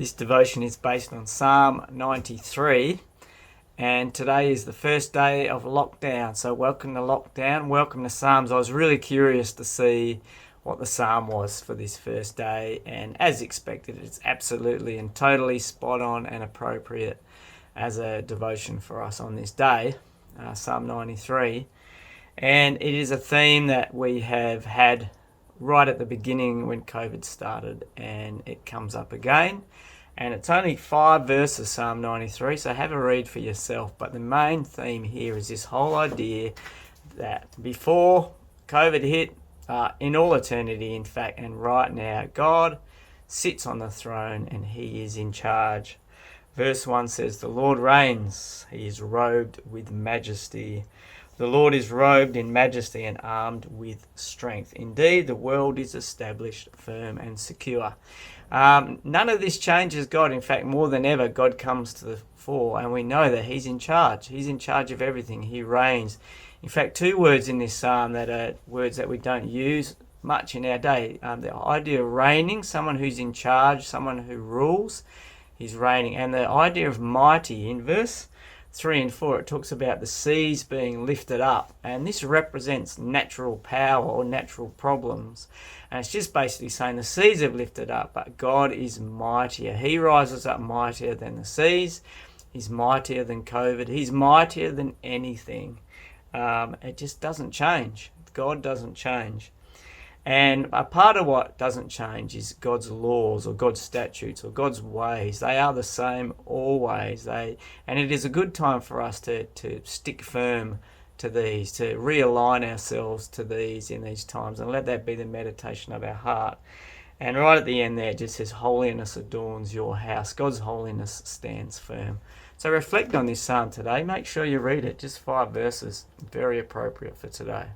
This devotion is based on Psalm 93, and today is the first day of lockdown. So welcome to lockdown, welcome to Psalms. I was really curious to see what the psalm was for this first day, and as expected, it's absolutely and totally spot on and appropriate as a devotion for us on this day, Psalm 93. And it is a theme that we have had right at the beginning when COVID started, and it comes up again. And it's only 5 verses, Psalm 93, so have a read for yourself. But the main theme here is this whole idea that before COVID hit, in all eternity, in fact, and right now, God sits on the throne and he is in charge. Verse 1 says, "The Lord reigns, he is robed with majesty. The Lord is robed in majesty and armed with strength. Indeed, the world is established firm and secure." None of this changes God. In fact, more than ever, God comes to the fore, and we know that he's in charge. He's in charge of everything. He reigns. In fact, 2 words in this psalm that are words that we don't use much in our day. The idea of reigning, someone who's in charge, someone who rules, he's reigning. And the idea of mighty, in verse 3 and 4, it talks about the seas being lifted up, and this represents natural power or natural problems. And it's just basically saying the seas have lifted up, but God is mightier. He rises up mightier than the seas. He's mightier than COVID. He's mightier than anything. It just doesn't change. God doesn't change. And a part of what doesn't change is God's laws or God's statutes or God's ways. They are the same always. And it is a good time for us to stick firm to these, to realign ourselves to these in these times, and let that be the meditation of our heart. And right at the end there, it just says, "Holiness adorns your house." God's holiness stands firm. So reflect on this psalm today. Make sure you read it. Just 5 verses. Very appropriate for today.